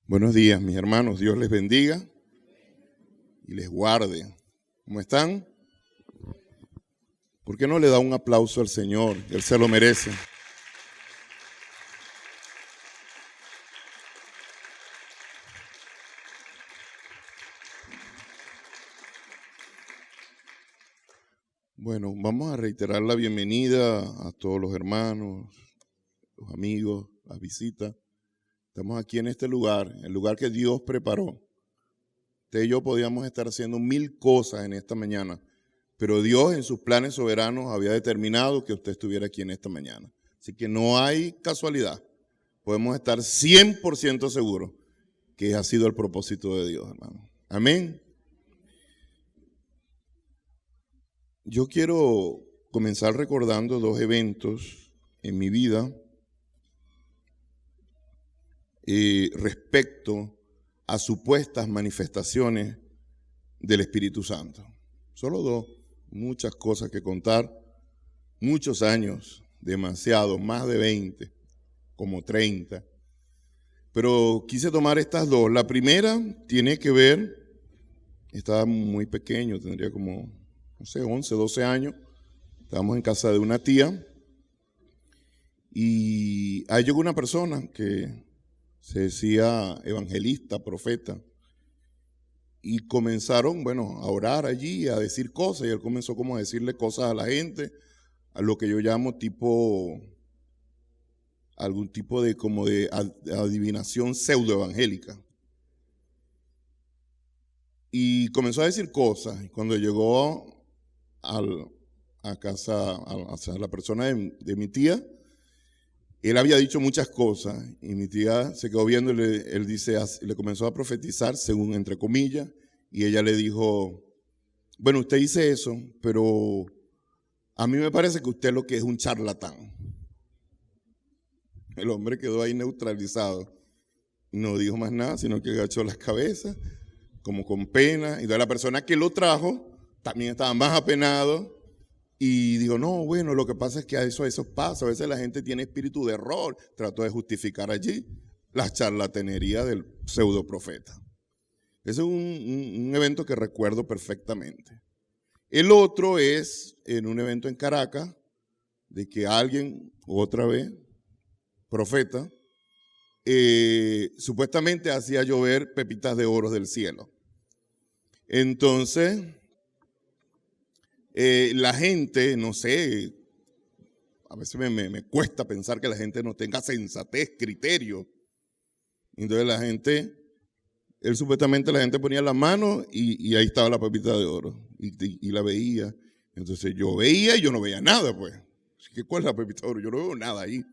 Buenos días, mis hermanos. Dios les bendiga y les guarde. ¿Cómo están? ¿Por qué no le da un aplauso al Señor? Él se lo merece. Bueno, vamos a reiterar la bienvenida a todos los hermanos, los amigos, las visitas. Estamos aquí en este lugar, el lugar que Dios preparó. Usted y yo podíamos estar haciendo 1000 cosas en esta mañana, pero Dios en sus planes soberanos había determinado que usted estuviera aquí en esta mañana. Así que no hay casualidad. Podemos estar 100% seguros que ha sido el propósito de Dios, hermano. Amén. Yo quiero comenzar recordando 2 eventos en mi vida respecto a supuestas manifestaciones del Espíritu Santo. Solo 2, muchas cosas que contar, muchos años, demasiado, más de 20, como 30. Pero quise tomar estas 2. La primera tiene que ver, estaba muy pequeño, tendría como, no sé, 11, 12 años. Estábamos en casa de una tía y ahí llegó una persona que se decía evangelista, profeta. Y comenzaron, a orar allí, a decir cosas, y él comenzó como a decirle cosas a la gente, a lo que yo llamo algún tipo de como de adivinación pseudoevangélica. Y comenzó a decir cosas, y cuando llegó a casa, a la persona de mi tía, él había dicho muchas cosas, y mi tía se quedó viendo, él dice, le comenzó a profetizar, según entre comillas, y ella le dijo, bueno, usted dice eso, pero a mí me parece que usted lo que es un charlatán. El hombre quedó ahí neutralizado, no dijo más nada, sino que agachó las cabezas, como con pena, y la persona que lo trajo también estaba más apenado, y digo, no, bueno, lo que pasa es que eso pasa, a veces la gente tiene espíritu de error, trató de justificar allí la charlatanería del pseudo profeta. Ese es un evento que recuerdo perfectamente. El otro es en un evento en Caracas, de que alguien, otra vez, profeta, supuestamente hacía llover pepitas de oro del cielo. Entonces, la gente, no sé, a veces me cuesta pensar que la gente no tenga sensatez, criterio. Entonces la gente, supuestamente la gente ponía la mano y ahí estaba la pepita de oro y la veía. Entonces yo veía y yo no veía nada, pues. ¿Cuál es la pepita de oro? Yo no veo nada ahí.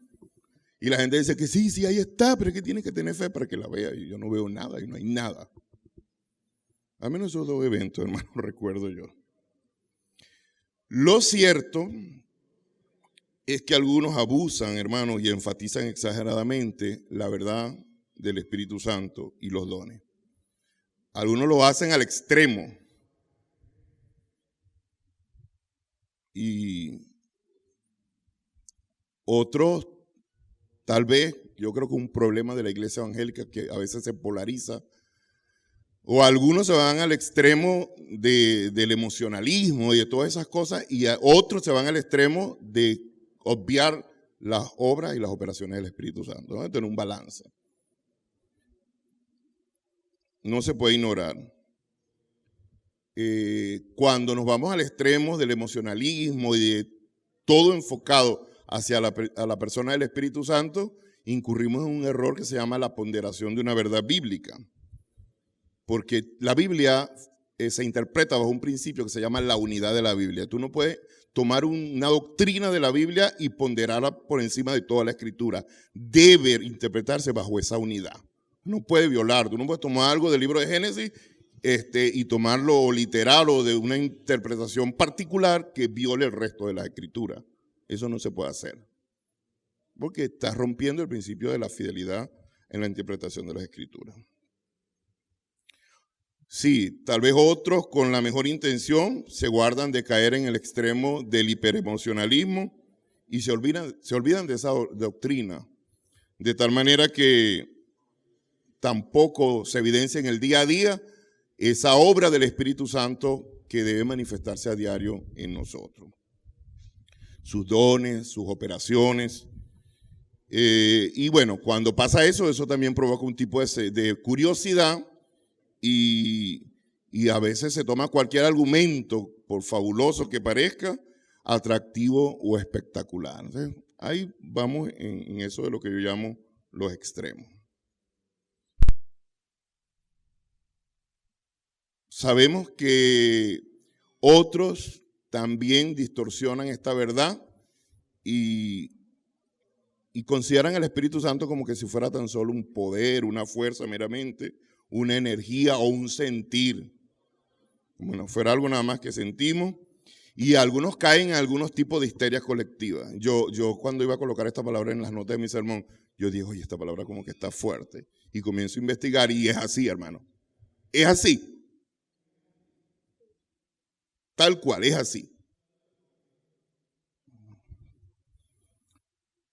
Y la gente dice que sí, ahí está, pero es que tienes que tener fe para que la vea. Y yo no veo nada y no hay nada. Al menos esos 2 eventos, hermano, recuerdo yo. Lo cierto es que algunos abusan, hermanos, y enfatizan exageradamente la verdad del Espíritu Santo y los dones. Algunos lo hacen al extremo. Y otros, tal vez, yo creo que un problema de la iglesia evangélica que a veces se polariza, o algunos se van al extremo del emocionalismo y de todas esas cosas, y otros se van al extremo de obviar las obras y las operaciones del Espíritu Santo. Vamos a tener un balance. No se puede ignorar. Cuando nos vamos al extremo del emocionalismo y de todo enfocado hacia la persona del Espíritu Santo, incurrimos en un error que se llama la ponderación de una verdad bíblica. Porque la Biblia se interpreta bajo un principio que se llama la unidad de la Biblia. Tú no puedes tomar una doctrina de la Biblia y ponderarla por encima de toda la Escritura. Debe interpretarse bajo esa unidad. No puede violar. Tú no puedes tomar algo del libro de Génesis y tomarlo literal o de una interpretación particular que viole el resto de la Escritura. Eso no se puede hacer. Porque estás rompiendo el principio de la fidelidad en la interpretación de las Escrituras. Sí, tal vez otros con la mejor intención se guardan de caer en el extremo del hiperemocionalismo y se olvidan de esa doctrina. De tal manera que tampoco se evidencia en el día a día esa obra del Espíritu Santo que debe manifestarse a diario en nosotros. Sus dones, sus operaciones. Y bueno, cuando pasa eso, eso también provoca un tipo de curiosidad y a veces se toma cualquier argumento, por fabuloso que parezca, atractivo o espectacular. Entonces, ahí vamos en eso de lo que yo llamo los extremos. Sabemos que otros también distorsionan esta verdad y consideran al Espíritu Santo como que si fuera tan solo un poder, una fuerza meramente, una energía o un sentir. Como no fuera algo nada más que sentimos. Y algunos caen en algunos tipos de histeria colectiva. Yo cuando iba a colocar esta palabra en las notas de mi sermón, yo dije, oye, esta palabra como que está fuerte. Y comienzo a investigar y es así, hermano. Es así. Tal cual, es así.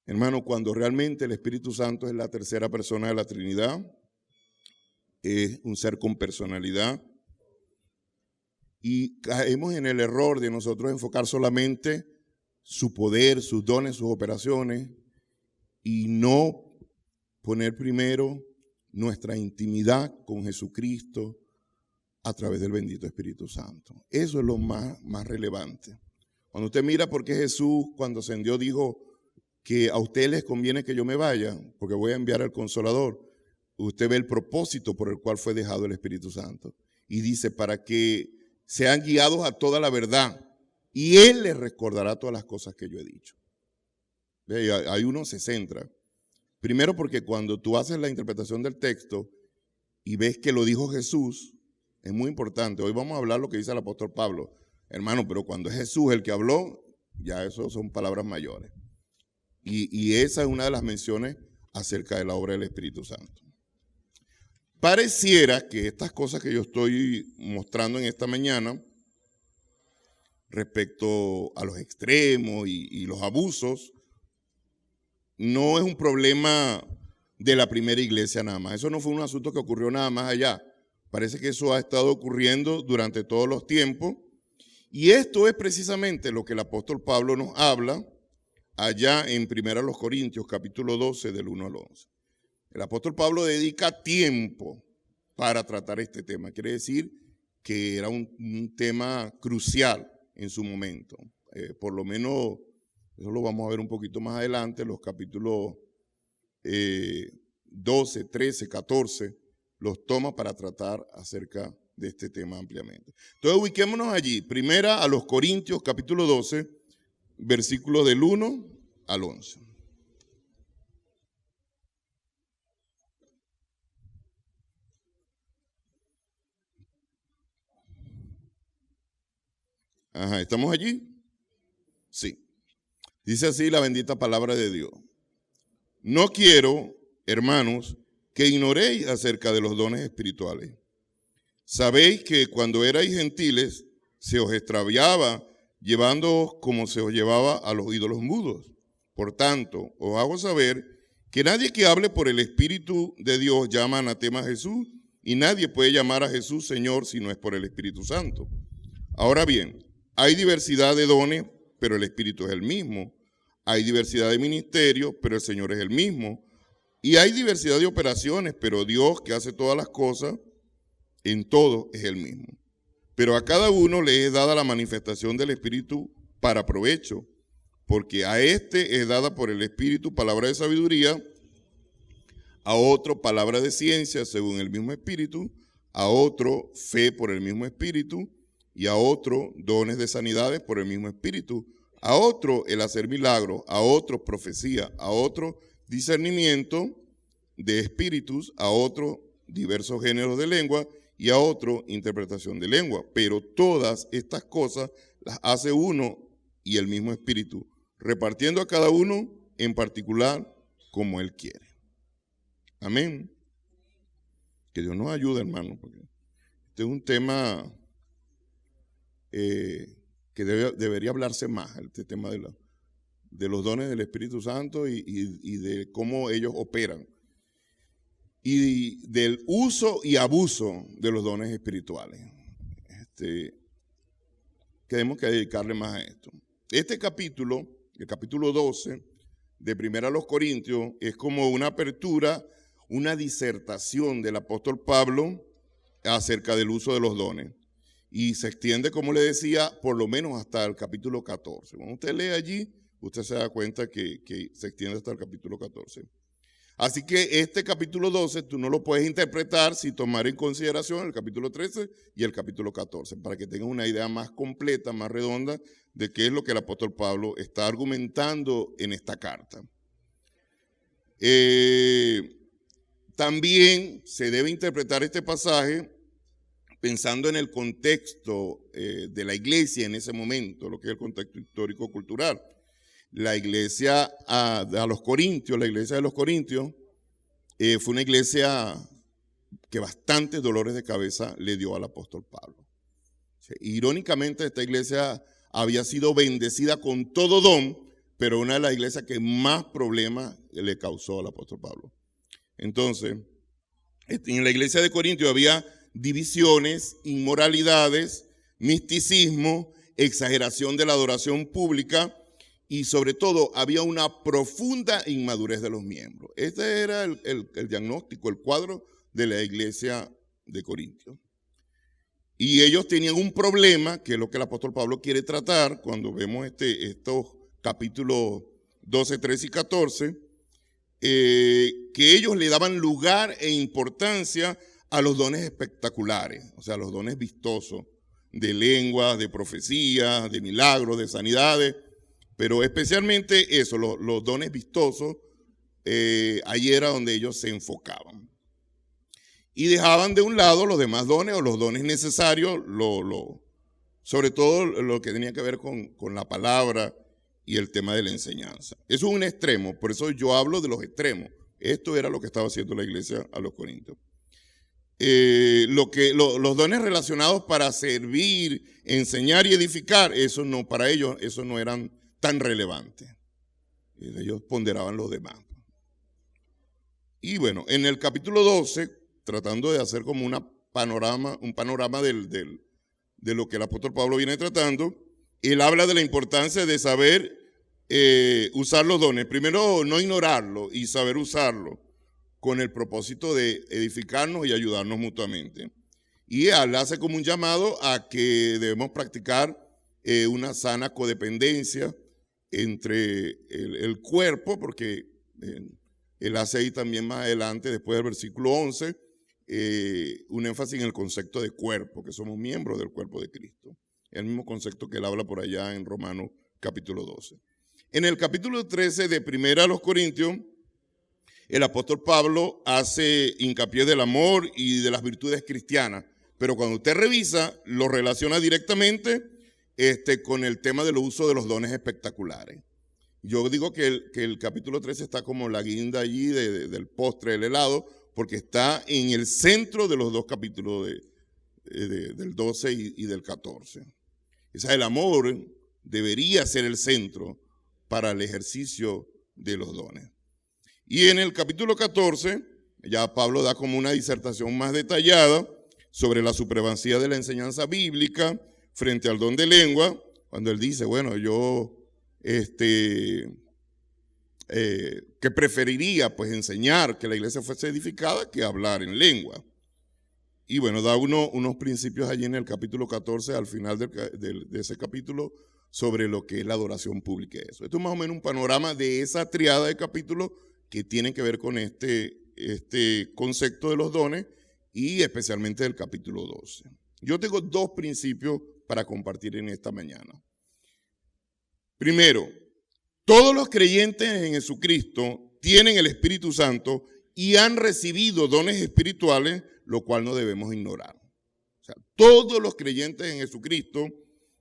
Hermano, cuando realmente el Espíritu Santo es la tercera persona de la Trinidad, es un ser con personalidad, y caemos en el error de nosotros enfocar solamente su poder, sus dones, sus operaciones, y no poner primero nuestra intimidad con Jesucristo a través del bendito Espíritu Santo. Eso es lo más relevante. Cuando usted mira por qué Jesús, cuando ascendió, dijo que a ustedes les conviene que yo me vaya, porque voy a enviar al Consolador, usted ve el propósito por el cual fue dejado el Espíritu Santo. Y dice, para que sean guiados a toda la verdad, y Él les recordará todas las cosas que yo he dicho. Ahí uno se centra. Primero porque cuando tú haces la interpretación del texto y ves que lo dijo Jesús, es muy importante. Hoy vamos a hablar lo que dice el apóstol Pablo. Hermano, pero cuando es Jesús el que habló, ya eso son palabras mayores. Y esa es una de las menciones acerca de la obra del Espíritu Santo. Pareciera que estas cosas que yo estoy mostrando en esta mañana respecto a los extremos y los abusos, no es un problema de la primera iglesia nada más. Eso no fue un asunto que ocurrió nada más allá. Parece que eso ha estado ocurriendo durante todos los tiempos. Y esto es precisamente lo que el apóstol Pablo nos habla allá en 1 Corintios, capítulo 12, del 1 al 11. El apóstol Pablo dedica tiempo para tratar este tema. Quiere decir que era un tema crucial en su momento. Por lo menos, eso lo vamos a ver un poquito más adelante, los capítulos 12, 13, 14, los toma para tratar acerca de este tema ampliamente. Entonces, ubiquémonos allí. Primera a los Corintios, capítulo 12, versículos del 1 al 11. Ajá, ¿estamos allí? Sí. Dice así la bendita palabra de Dios. No quiero, hermanos, que ignoréis acerca de los dones espirituales. Sabéis que cuando erais gentiles, se os extraviaba llevándoos como se os llevaba a los ídolos mudos. Por tanto, os hago saber que nadie que hable por el Espíritu de Dios llama anatema a Jesús, y nadie puede llamar a Jesús Señor si no es por el Espíritu Santo. Ahora bien, hay diversidad de dones, pero el Espíritu es el mismo. Hay diversidad de ministerios, pero el Señor es el mismo. Y hay diversidad de operaciones, pero Dios, que hace todas las cosas, en todo es el mismo. Pero a cada uno le es dada la manifestación del Espíritu para provecho, porque a este es dada por el Espíritu palabra de sabiduría, a otro palabra de ciencia según el mismo Espíritu, a otro fe por el mismo Espíritu, y a otro dones de sanidades por el mismo Espíritu, a otro el hacer milagros, a otro profecía, a otro discernimiento de espíritus, a otro diversos géneros de lengua y a otro interpretación de lengua. Pero todas estas cosas las hace uno y el mismo Espíritu, repartiendo a cada uno en particular como Él quiere. Amén. Que Dios nos ayude, hermano, porque este es un tema que debería hablarse más, este tema de los dones del Espíritu Santo y de cómo ellos operan. y del uso y abuso de los dones espirituales. Tenemos que dedicarle más a esto. Este capítulo, el capítulo 12 de Primera a los Corintios, es como una apertura, una disertación del apóstol Pablo acerca del uso de los dones. Y se extiende, como le decía, por lo menos hasta el capítulo 14. Cuando usted lee allí, usted se da cuenta que se extiende hasta el capítulo 14. Así que este capítulo 12 tú no lo puedes interpretar sin tomar en consideración el capítulo 13 y el capítulo 14, para que tengas una idea más completa, más redonda de qué es lo que el apóstol Pablo está argumentando en esta carta. También se debe interpretar este pasaje pensando en el contexto de la iglesia en ese momento, lo que es el contexto histórico-cultural. La iglesia a los Corintios, la iglesia de los Corintios, fue una iglesia que bastantes dolores de cabeza le dio al apóstol Pablo. Irónicamente, esta iglesia había sido bendecida con todo don, pero una de las iglesias que más problemas le causó al apóstol Pablo. Entonces, en la iglesia de Corintios había divisiones, inmoralidades, misticismo, exageración de la adoración pública, y sobre todo había una profunda inmadurez de los miembros. Este era el diagnóstico, el cuadro de la iglesia de Corintios. Y ellos tenían un problema, que es lo que el apóstol Pablo quiere tratar cuando vemos estos capítulos 12, 13 y 14, que ellos le daban lugar e importancia a los dones espectaculares, o sea, los dones vistosos de lengua, de profecía, de milagros, de sanidades. Pero especialmente eso, los dones vistosos, ahí era donde ellos se enfocaban. Y dejaban de un lado los demás dones o los dones necesarios, sobre todo lo que tenía que ver con la palabra y el tema de la enseñanza. Eso es un extremo, por eso yo hablo de los extremos. Esto era lo que estaba haciendo la iglesia a los Corintios. Los dones relacionados para servir, enseñar y edificar, eso no, para ellos, eso no eran tan relevante. Ellos ponderaban los demás. Y bueno, en el capítulo 12, tratando de hacer como un panorama de lo que el apóstol Pablo viene tratando, él habla de la importancia de saber usar los dones. Primero, no ignorarlo y saber usarlo con el propósito de edificarnos y ayudarnos mutuamente. Y él hace como un llamado a que debemos practicar una sana codependencia entre el cuerpo, porque él hace ahí también más adelante, después del versículo 11, un énfasis en el concepto de cuerpo, que somos miembros del cuerpo de Cristo. El mismo concepto que él habla por allá en Romanos capítulo 12. En el capítulo 13 de Primera a los Corintios, el apóstol Pablo hace hincapié del amor y de las virtudes cristianas, pero cuando usted revisa, lo relaciona directamente con el tema del uso de los dones espectaculares. Yo digo que el capítulo 13 está como la guinda allí del postre del helado, porque está en el centro de los dos capítulos del 12 y del 14. O sea, el amor debería ser el centro para el ejercicio de los dones. Y en el capítulo 14, ya Pablo da como una disertación más detallada sobre la supremacía de la enseñanza bíblica frente al don de lengua, cuando él dice, bueno, yo que preferiría pues enseñar que la iglesia fuese edificada que hablar en lengua. Y bueno, da unos principios allí en el capítulo 14, al final de ese capítulo, sobre lo que es la adoración pública y eso. Esto es más o menos un panorama de esa triada de capítulos que tienen que ver con este concepto de los dones y especialmente del capítulo 12. Yo tengo dos principios para compartir en esta mañana. Primero, todos los creyentes en Jesucristo tienen el Espíritu Santo y han recibido dones espirituales, lo cual no debemos ignorar. O sea, todos los creyentes en Jesucristo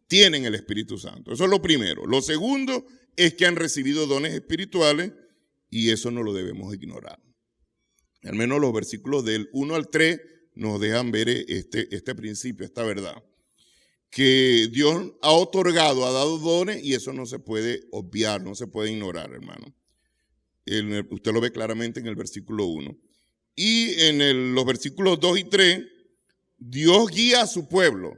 tienen el Espíritu Santo. Eso es lo primero. Lo segundo es que han recibido dones espirituales y eso no lo debemos ignorar. Al menos los versículos del 1 al 3 nos dejan ver este principio, esta verdad. Que Dios ha otorgado, ha dado dones y eso no se puede obviar, no se puede ignorar, hermano. Usted lo ve claramente en el versículo 1. Y en los versículos 2 y 3, Dios guía a su pueblo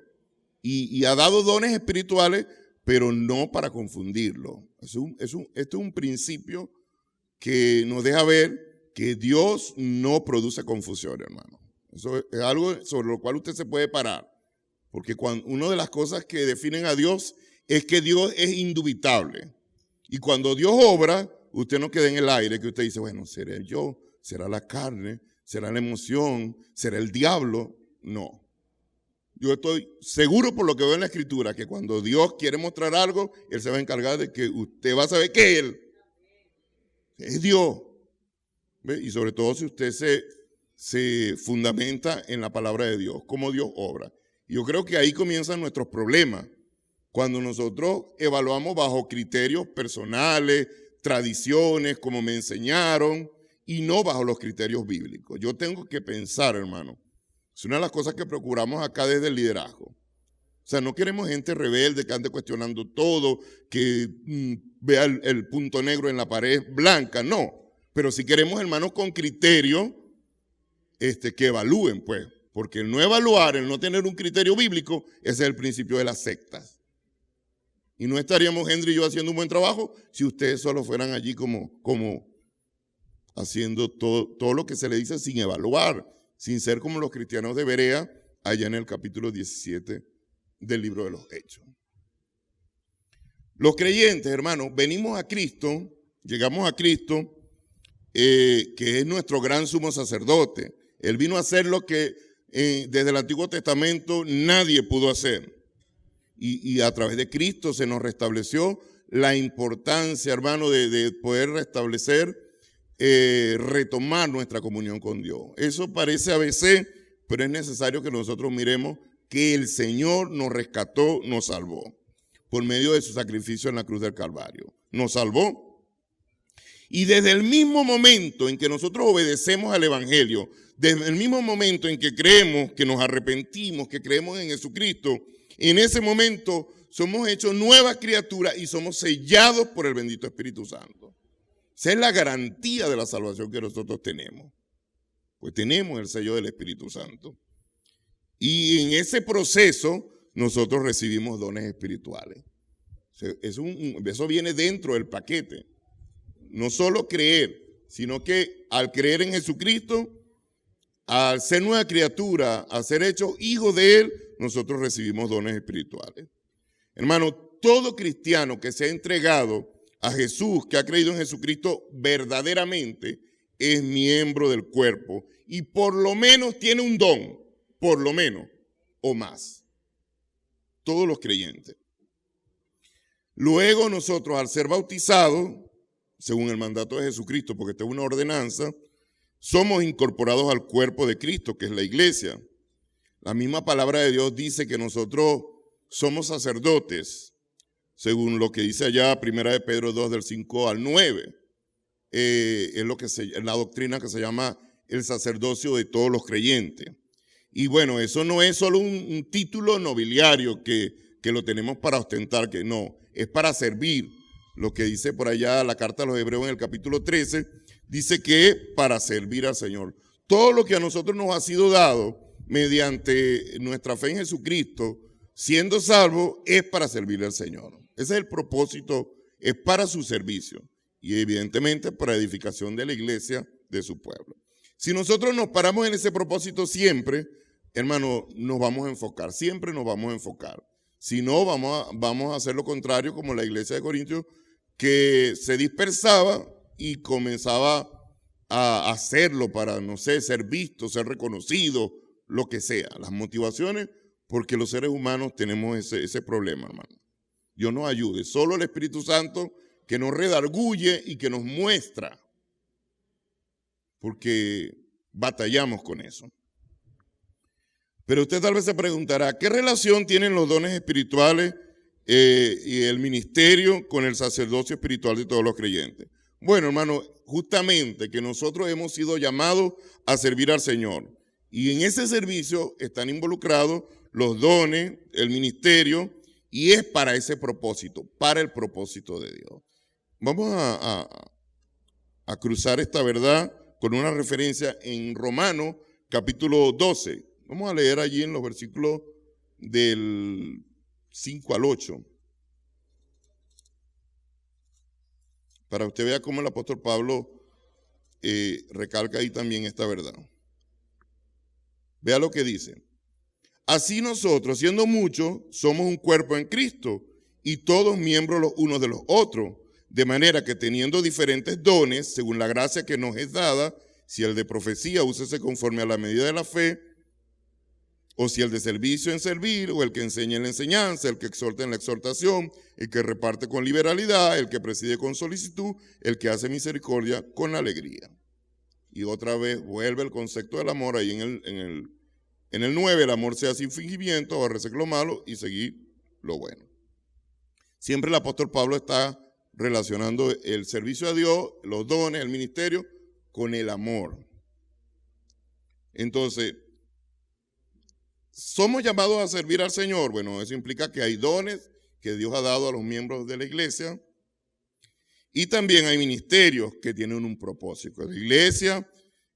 y ha dado dones espirituales, pero no para confundirlo. Esto es un principio que nos deja ver que Dios no produce confusión, hermano. Eso es algo sobre lo cual usted se puede parar. Porque una de las cosas que definen a Dios es que Dios es indubitable. Y cuando Dios obra, usted no queda en el aire, que usted dice, bueno, será el yo, será la carne, será la emoción, será el diablo. No. Yo estoy seguro por lo que veo en la Escritura, que cuando Dios quiere mostrar algo, Él se va a encargar de que usted va a saber que Él es Dios. ¿Ve? Y sobre todo si usted se fundamenta en la palabra de Dios, cómo Dios obra. Y yo creo que ahí comienzan nuestros problemas. Cuando nosotros evaluamos bajo criterios personales, tradiciones, como me enseñaron, y no bajo los criterios bíblicos. Yo tengo que pensar, hermano. Es una de las cosas que procuramos acá desde el liderazgo. O sea, no queremos gente rebelde que ande cuestionando todo, que vea el punto negro en la pared blanca, no. Pero sí queremos hermanos con criterio que evalúen, pues. Porque el no evaluar, el no tener un criterio bíblico, ese es el principio de las sectas. Y no estaríamos Henry y yo haciendo un buen trabajo si ustedes solo fueran allí como haciendo todo lo que se le dice sin evaluar, sin ser como los cristianos de Berea, allá en el capítulo 17 del libro de los Hechos. Los creyentes, hermanos, venimos a Cristo, llegamos a Cristo, que es nuestro gran sumo sacerdote. Él vino a hacer lo que desde el Antiguo Testamento nadie pudo hacer. Y a través de Cristo se nos restableció la importancia, hermano, de poder restablecer, retomar nuestra comunión con Dios. Eso parece ABC, pero es necesario que nosotros miremos que el Señor nos rescató, nos salvó, por medio de su sacrificio en la cruz del Calvario. Nos salvó. Y desde el mismo momento en que nosotros obedecemos al Evangelio, desde el mismo momento en que creemos, que nos arrepentimos, que creemos en Jesucristo, en ese momento somos hechos nuevas criaturas y somos sellados por el bendito Espíritu Santo. Esa es la garantía de la salvación que nosotros tenemos. Pues tenemos el sello del Espíritu Santo. Y en ese proceso nosotros recibimos dones espirituales. Eso viene dentro del paquete. No solo creer, sino que al creer en Jesucristo, al ser nueva criatura, al ser hechos hijos de Él, nosotros recibimos dones espirituales. Hermano, todo cristiano que se ha entregado a Jesús, que ha creído en Jesucristo verdaderamente, es miembro del cuerpo y por lo menos tiene un don, por lo menos, o más. Todos los creyentes. Luego nosotros, al ser bautizados, según el mandato de Jesucristo, porque esta es una ordenanza, somos incorporados al cuerpo de Cristo, que es la iglesia. La misma palabra de Dios dice que nosotros somos sacerdotes, según lo que dice allá 1 de Pedro 2, del 5 al 9. Es la doctrina que se llama el sacerdocio de todos los creyentes. Y bueno, eso no es solo un título nobiliario que lo tenemos para ostentar, que no, es para servir. Lo que dice por allá la carta a los Hebreos en el capítulo 13, dice que es para servir al Señor. Todo lo que a nosotros nos ha sido dado mediante nuestra fe en Jesucristo, siendo salvo, es para servirle al Señor. Ese es el propósito, es para su servicio y evidentemente para edificación de la iglesia de su pueblo. Si nosotros nos paramos en ese propósito siempre, hermano, nos vamos a enfocar, siempre nos vamos a enfocar. Si no, vamos a hacer lo contrario como la iglesia de Corintios, que se dispersaba y comenzaba a hacerlo para, no sé, ser visto, ser reconocido, lo que sea. Las motivaciones, porque los seres humanos tenemos ese problema, hermano. Dios nos ayude. Solo el Espíritu Santo que nos redarguye y que nos muestra, porque batallamos con eso. Pero usted tal vez se preguntará, ¿qué relación tienen los dones espirituales y el ministerio con el sacerdocio espiritual de todos los creyentes? Bueno, hermano, justamente que nosotros hemos sido llamados a servir al Señor. Y en ese servicio están involucrados los dones, el ministerio, y es para ese propósito, para el propósito de Dios. Vamos a cruzar esta verdad con una referencia en Romanos capítulo 12. Vamos a leer allí en los versículos del 5 al 8. Para que usted vea cómo el apóstol Pablo recalca ahí también esta verdad. Vea lo que dice. Así nosotros, siendo muchos, somos un cuerpo en Cristo y todos miembros los unos de los otros, de manera que teniendo diferentes dones, según la gracia que nos es dada, si el de profecía, úsese conforme a la medida de la fe, o si el de servicio en servir, o el que enseña en la enseñanza, el que exhorta en la exhortación, el que reparte con liberalidad, el que preside con solicitud, el que hace misericordia con alegría. Y otra vez vuelve el concepto del amor ahí en el 9, el amor sea sin fingimiento, aborrecer lo malo y seguir lo bueno. Siempre el apóstol Pablo está relacionando el servicio a Dios, los dones, el ministerio, con el amor. Entonces, ¿somos llamados a servir al Señor? Bueno, eso implica que hay dones que Dios ha dado a los miembros de la iglesia y también hay ministerios que tienen un propósito. La iglesia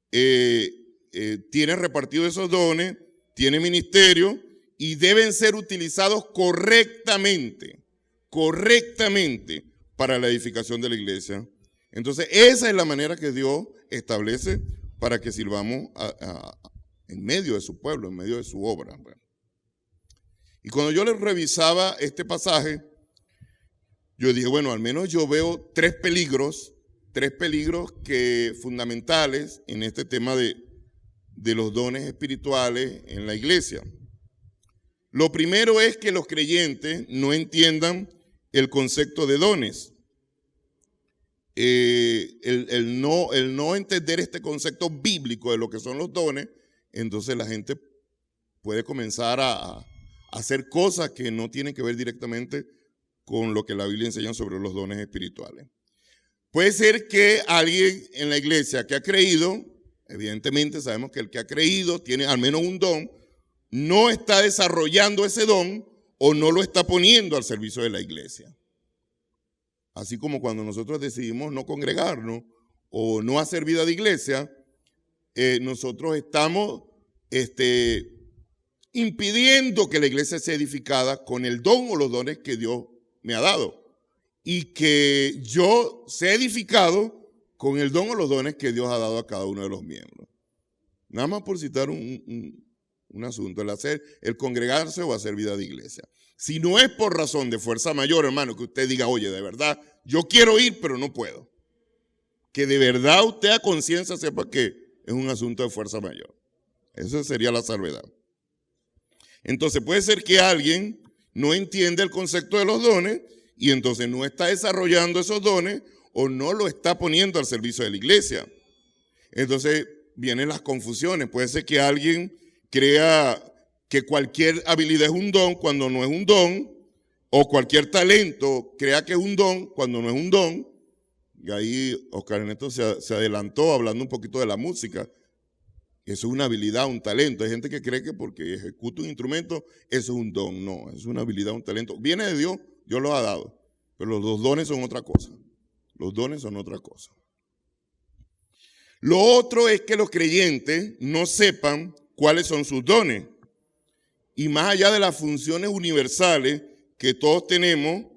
tiene repartidos esos dones, tiene ministerios y deben ser utilizados correctamente para la edificación de la iglesia. Entonces, esa es la manera que Dios establece para que sirvamos en medio de su pueblo, en medio de su obra. Bueno. Y cuando yo les revisaba este pasaje, yo dije, bueno, al menos yo veo tres peligros fundamentales en este tema de los dones espirituales en la iglesia. Lo primero es que los creyentes no entiendan el concepto de dones. El no entender este concepto bíblico de lo que son los dones, entonces la gente puede comenzar a hacer cosas que no tienen que ver directamente con lo que la Biblia enseña sobre los dones espirituales. Puede ser que alguien en la iglesia que ha creído, evidentemente sabemos que el que ha creído tiene al menos un don, no está desarrollando ese don o no lo está poniendo al servicio de la iglesia. Así como cuando nosotros decidimos no congregarnos o no hacer vida de iglesia, nosotros estamos impidiendo que la iglesia sea edificada con el don o los dones que Dios me ha dado. Y que yo sea edificado con el don o los dones que Dios ha dado a cada uno de los miembros. Nada más por citar un asunto, el congregarse o hacer vida de iglesia. Si no es por razón de fuerza mayor, hermano, que usted diga, oye, de verdad, yo quiero ir, pero no puedo. Que de verdad usted a conciencia sepa que es un asunto de fuerza mayor. Esa sería la salvedad. Entonces puede ser que alguien no entienda el concepto de los dones y entonces no está desarrollando esos dones o no lo está poniendo al servicio de la iglesia. Entonces vienen las confusiones. Puede ser que alguien crea que cualquier habilidad es un don cuando no es un don, o cualquier talento crea que es un don cuando no es un don. Y ahí Oscar Ernesto se adelantó hablando un poquito de la música. Eso es una habilidad, un talento. Hay gente que cree que porque ejecuta un instrumento, eso es un don. No, es una habilidad, un talento. Viene de Dios, Dios lo ha dado. Pero los dones son otra cosa. Los dones son otra cosa. Lo otro es que los creyentes no sepan cuáles son sus dones. Y más allá de las funciones universales que todos tenemos,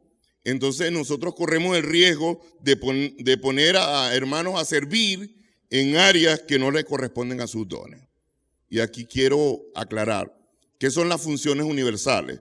entonces nosotros corremos el riesgo de poner a hermanos a servir en áreas que no le corresponden a sus dones. Y aquí quiero aclarar, ¿qué son las funciones universales?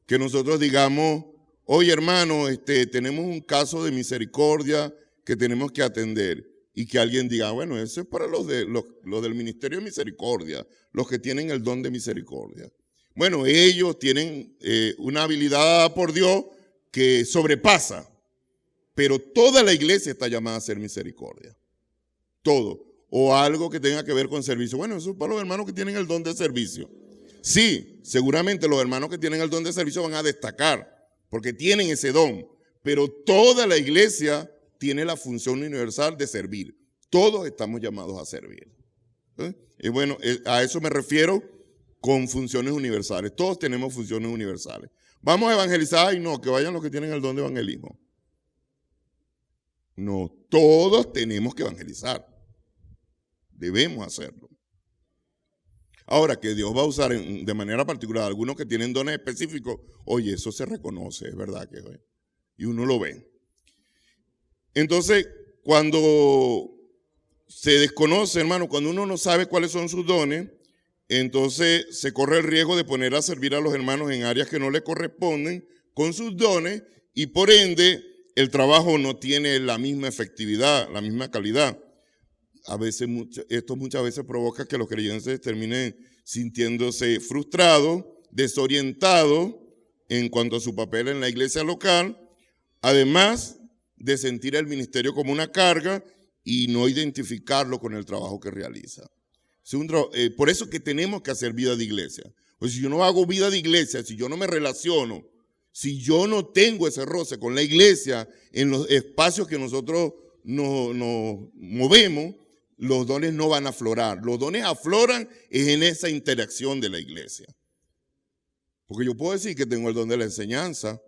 Que nosotros digamos, oye hermano, tenemos un caso de misericordia que tenemos que atender. Y que alguien diga, bueno, eso es para los del Ministerio de Misericordia, los que tienen el don de misericordia. Bueno, ellos tienen una habilidad dada por Dios que sobrepasa, pero toda la iglesia está llamada a hacer misericordia. Todo. O algo que tenga que ver con servicio. Bueno, eso es para los hermanos que tienen el don de servicio. Sí, seguramente los hermanos que tienen el don de servicio van a destacar, porque tienen ese don, pero toda la iglesia tiene la función universal de servir. Todos estamos llamados a servir. Y bueno, a eso me refiero con funciones universales. Todos tenemos funciones universales. Vamos a evangelizar y no, que vayan los que tienen el don de evangelismo. No, todos tenemos que evangelizar. Debemos hacerlo. Ahora, que Dios va a usar de manera particular a algunos que tienen dones específicos, oye, eso se reconoce, es verdad que oye, y uno lo ve. Entonces, cuando se desconoce, hermano, cuando uno no sabe cuáles son sus dones, entonces se corre el riesgo de poner a servir a los hermanos en áreas que no le corresponden con sus dones y por ende el trabajo no tiene la misma efectividad, la misma calidad. A veces, esto muchas veces provoca que los creyentes terminen sintiéndose frustrados, desorientados en cuanto a su papel en la iglesia local, además de sentir el ministerio como una carga y no identificarlo con el trabajo que realiza. Por eso que tenemos que hacer vida de iglesia. Pues si yo no hago vida de iglesia, si yo no me relaciono, si yo no tengo ese roce con la iglesia en los espacios que nosotros nos movemos, los dones no van a aflorar. Los dones afloran en esa interacción de la iglesia. Porque yo puedo decir que tengo el don de la enseñanza,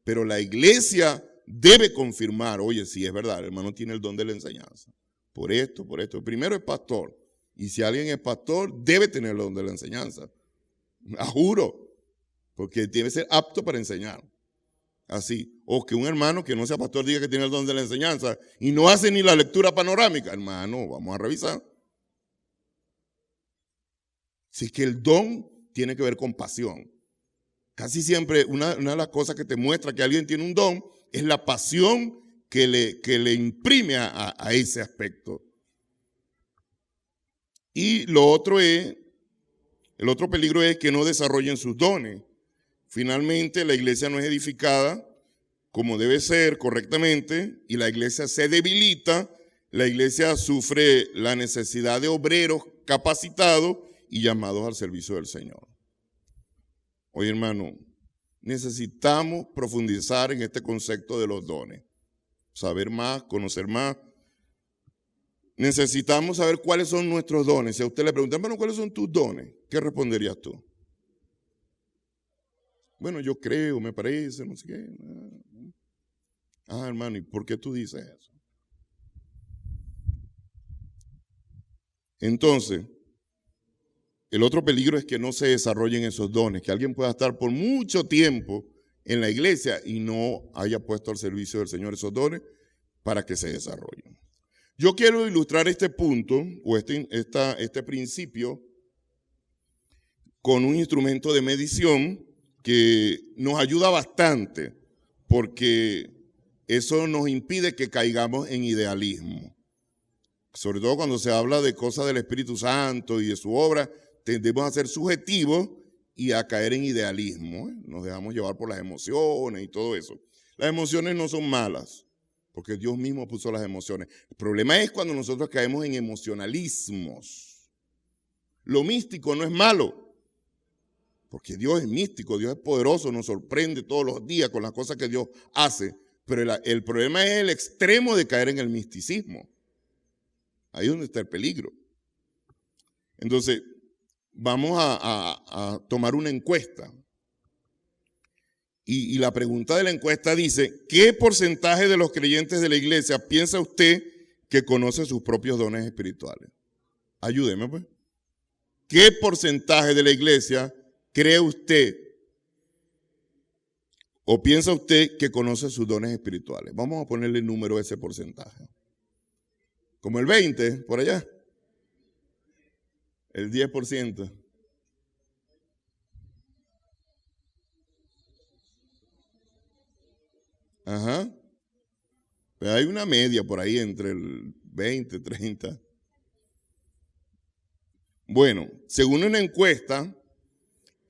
pero la iglesia debe confirmar, oye, sí es verdad, el hermano tiene el don de la enseñanza. Por esto, por esto. Primero es pastor. Y si alguien es pastor, debe tener el don de la enseñanza. Juro. Porque debe ser apto para enseñar. Así. O que un hermano que no sea pastor diga que tiene el don de la enseñanza y no hace ni la lectura panorámica. Hermano, vamos a revisar. Si es que el don tiene que ver con pasión. Casi siempre una de las cosas que te muestra que alguien tiene un don es la pasión que le imprime a ese aspecto. Y el otro peligro es que no desarrollen sus dones. Finalmente, la iglesia no es edificada como debe ser correctamente y la iglesia se debilita, la iglesia sufre la necesidad de obreros capacitados y llamados al servicio del Señor. Oye, hermano, necesitamos profundizar en este concepto de los dones, saber más, conocer más. Necesitamos saber cuáles son nuestros dones. Si a usted le preguntan, bueno, ¿cuáles son tus dones? ¿Qué responderías tú? Bueno, yo creo, me parece, no sé qué. Hermano, ¿y por qué tú dices eso? Entonces, el otro peligro es que no se desarrollen esos dones, que alguien pueda estar por mucho tiempo en la iglesia y no haya puesto al servicio del Señor esos dones para que se desarrollen. Yo quiero ilustrar este punto o este principio con un instrumento de medición que nos ayuda bastante porque eso nos impide que caigamos en idealismo. Sobre todo cuando se habla de cosas del Espíritu Santo y de su obra, tendemos a ser subjetivos y a caer en idealismo. Nos dejamos llevar por las emociones y todo eso. Las emociones no son malas, porque Dios mismo puso las emociones. El problema es cuando nosotros caemos en emocionalismos. Lo místico no es malo, porque Dios es místico, Dios es poderoso, nos sorprende todos los días con las cosas que Dios hace. Pero el problema es el extremo de caer en el misticismo. Ahí es donde está el peligro. Entonces, vamos a tomar una encuesta. Y la pregunta de la encuesta dice, ¿qué porcentaje de los creyentes de la iglesia piensa usted que conoce sus propios dones espirituales? Ayúdeme, pues. ¿Qué porcentaje de la iglesia cree usted o piensa usted que conoce sus dones espirituales? Vamos a ponerle número a ese porcentaje. Como el 20, por allá. El 10%. Ajá. Pero hay una media por ahí entre el 20, 30. Bueno, según una encuesta,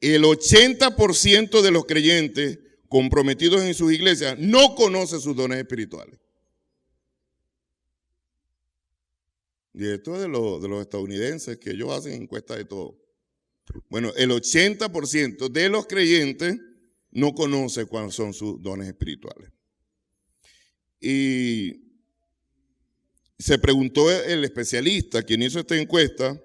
el 80% de los creyentes comprometidos en sus iglesias no conoce sus dones espirituales. Y esto es de los estadounidenses, que ellos hacen encuestas de todo. Bueno, el 80% de los creyentes no conoce cuáles son sus dones espirituales. Y se preguntó el especialista, quien hizo esta encuesta,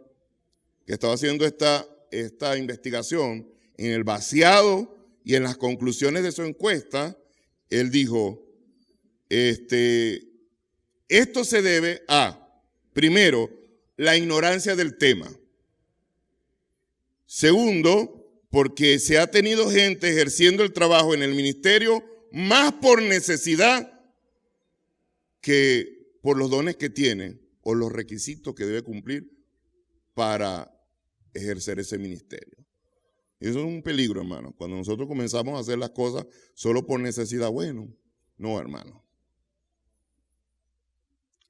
que estaba haciendo esta investigación, en el vaciado y en las conclusiones de su encuesta, él dijo, esto se debe a, primero, la ignorancia del tema. Segundo, porque se ha tenido gente ejerciendo el trabajo en el ministerio más por necesidad que por los dones que tiene o los requisitos que debe cumplir para ejercer ese ministerio. Y eso es un peligro, hermano. Cuando nosotros comenzamos a hacer las cosas solo por necesidad, bueno, no, hermano.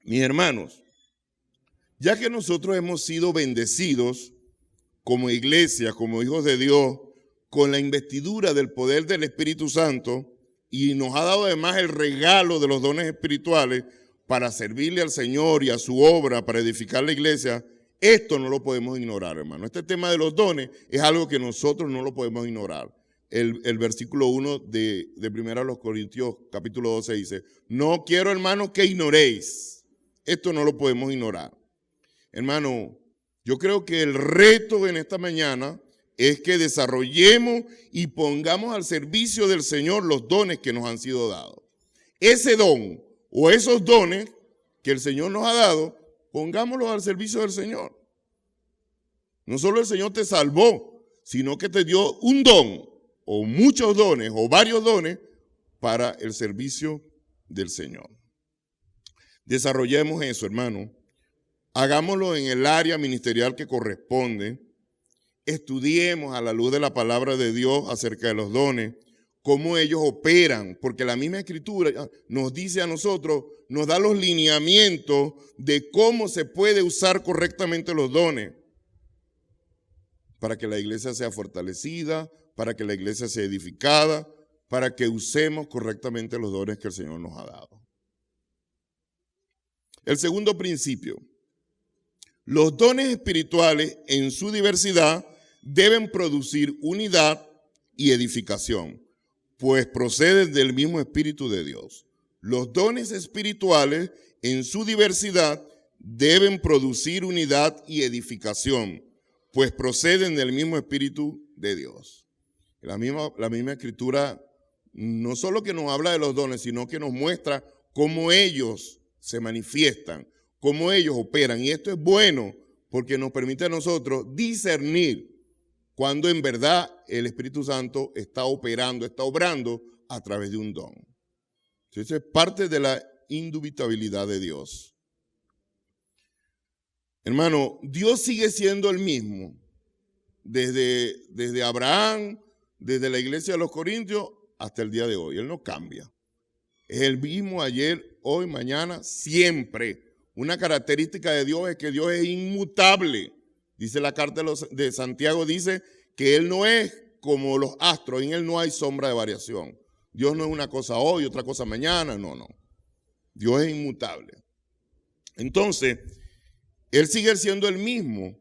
Mis hermanos, ya que nosotros hemos sido bendecidos como iglesia, como hijos de Dios, con la investidura del poder del Espíritu Santo, y nos ha dado además el regalo de los dones espirituales para servirle al Señor y a su obra, para edificar la iglesia, esto no lo podemos ignorar, hermano. Este tema de los dones es algo que nosotros no lo podemos ignorar. El versículo 1 de 1 Corintios capítulo 12 dice, no quiero, hermanos, que ignoréis. Esto no lo podemos ignorar. Hermano, yo creo que el reto en esta mañana es que desarrollemos y pongamos al servicio del Señor los dones que nos han sido dados. Ese don o esos dones que el Señor nos ha dado, pongámoslos al servicio del Señor. No solo el Señor te salvó, sino que te dio un don o muchos dones o varios dones para el servicio del Señor. Desarrollemos eso, hermano. Hagámoslo en el área ministerial que corresponde. Estudiemos a la luz de la palabra de Dios acerca de los dones, cómo ellos operan, porque la misma Escritura nos dice a nosotros, nos da los lineamientos de cómo se puede usar correctamente los dones para que la iglesia sea fortalecida, para que la iglesia sea edificada, para que usemos correctamente los dones que el Señor nos ha dado. El segundo principio, los dones espirituales en su diversidad deben producir unidad y edificación, pues proceden del mismo Espíritu de Dios. Los dones espirituales en su diversidad deben producir unidad y edificación, pues proceden del mismo Espíritu de Dios. La misma Escritura no solo que nos habla de los dones, sino que nos muestra cómo ellos se manifiestan, cómo ellos operan. Y esto es bueno porque nos permite a nosotros discernir cuando en verdad el Espíritu Santo está operando, está obrando a través de un don. Eso es parte de la indubitabilidad de Dios. Hermano, Dios sigue siendo el mismo desde Abraham, desde la iglesia de los Corintios hasta el día de hoy. Él no cambia. Es el mismo ayer, hoy, mañana, siempre. Una característica de Dios es que Dios es inmutable. Dice la carta de Santiago, dice que Él no es como los astros, en Él no hay sombra de variación. Dios no es una cosa hoy, otra cosa mañana, no. Dios es inmutable. Entonces, Él sigue siendo el mismo,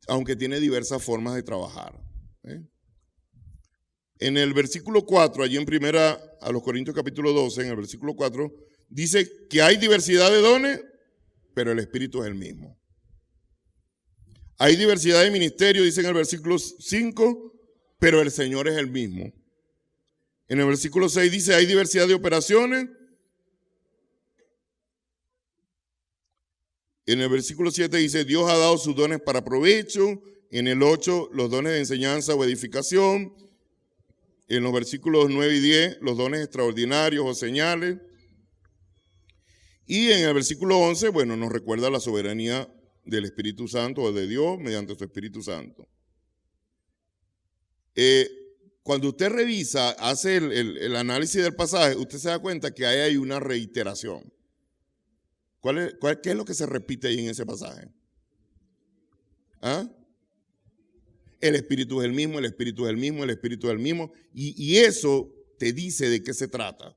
aunque tiene diversas formas de trabajar. En el versículo 4, allí en primera a los Corintios capítulo 12, en el versículo 4, dice que hay diversidad de dones, pero el Espíritu es el mismo. Hay diversidad de ministerio, dice en el versículo 5, pero el Señor es el mismo. En el versículo 6 dice, hay diversidad de operaciones. En el versículo 7 dice, Dios ha dado sus dones para provecho. En el 8, los dones de enseñanza o edificación. En los versículos 9 y 10, los dones extraordinarios o señales. Y en el versículo 11, bueno, nos recuerda la soberanía del Espíritu Santo o de Dios mediante su Espíritu Santo. Cuando usted revisa, hace el análisis del pasaje, usted se da cuenta que ahí hay una reiteración. ¿Qué es lo que se repite ahí en ese pasaje? ¿Ah? El Espíritu es el mismo, el Espíritu es el mismo, el Espíritu es el mismo. Y eso te dice de qué se trata.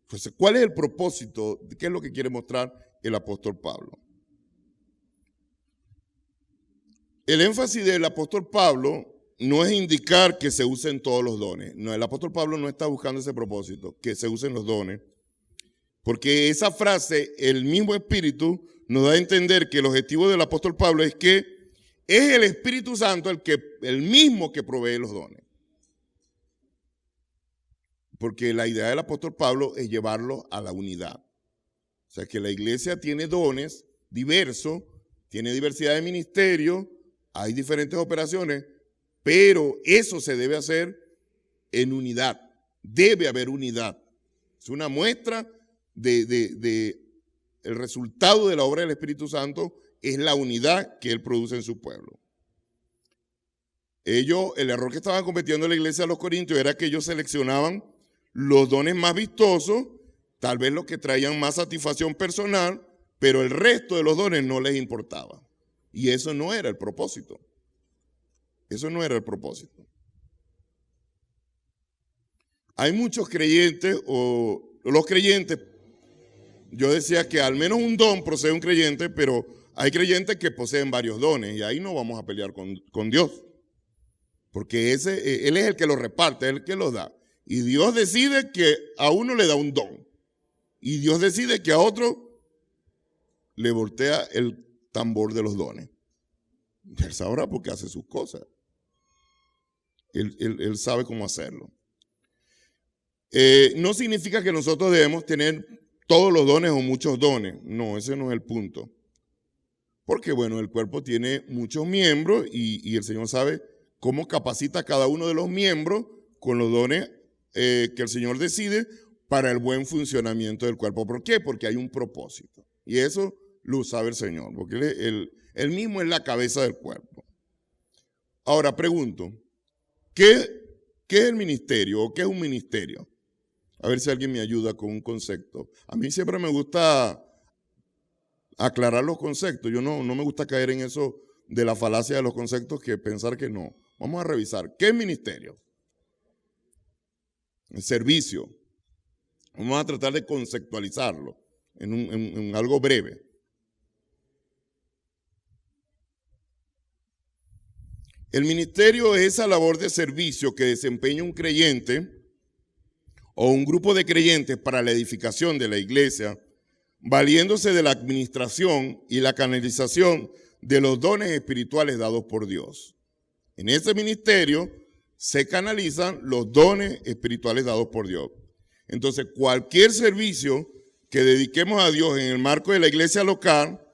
Pues, ¿cuál es el propósito? ¿Qué es lo que quiere mostrar el apóstol Pablo? El énfasis del apóstol Pablo no es indicar que se usen todos los dones. No, el apóstol Pablo no está buscando ese propósito, que se usen los dones. Porque esa frase, el mismo Espíritu, nos da a entender que el objetivo del apóstol Pablo es que es el Espíritu Santo el mismo que provee los dones. Porque la idea del apóstol Pablo es llevarlo a la unidad. O sea, que la iglesia tiene dones diversos, tiene diversidad de ministerios, hay diferentes operaciones, pero eso se debe hacer en unidad. Debe haber unidad. Es una muestra de el resultado de la obra del Espíritu Santo, es la unidad que Él produce en su pueblo. El error que estaban cometiendo la iglesia de los Corintios era que ellos seleccionaban los dones más vistosos, tal vez los que traían más satisfacción personal, pero el resto de los dones no les importaba. Y eso no era el propósito. Eso no era el propósito. Hay muchos creyentes, o los creyentes, yo decía que al menos un don posee un creyente, pero hay creyentes que poseen varios dones, y ahí no vamos a pelear con Dios. Porque Él es el que los reparte, es el que los da. Y Dios decide que a uno le da un don. Y Dios decide que a otro le voltea el tambor de los dones. Él sabrá por qué hace sus cosas. Él sabe cómo hacerlo. No significa que nosotros debemos tener todos los dones o muchos dones. No, ese no es el punto. Porque, bueno, el cuerpo tiene muchos miembros y el Señor sabe cómo capacita a cada uno de los miembros con los dones que el Señor decide para el buen funcionamiento del cuerpo. ¿Por qué? Porque hay un propósito. Y eso lo sabe el Señor, porque Él mismo es la cabeza del cuerpo. Ahora pregunto, ¿qué es el ministerio o qué es un ministerio? A ver si alguien me ayuda con un concepto. A mí siempre me gusta aclarar los conceptos. Yo no me gusta caer en eso de la falacia de los conceptos que pensar que no. Vamos a revisar. ¿Qué es ministerio? El servicio. Vamos a tratar de conceptualizarlo en algo breve. El ministerio es esa labor de servicio que desempeña un creyente o un grupo de creyentes para la edificación de la iglesia, valiéndose de la administración y la canalización de los dones espirituales dados por Dios. En ese ministerio se canalizan los dones espirituales dados por Dios. Entonces, cualquier servicio que dediquemos a Dios en el marco de la iglesia local,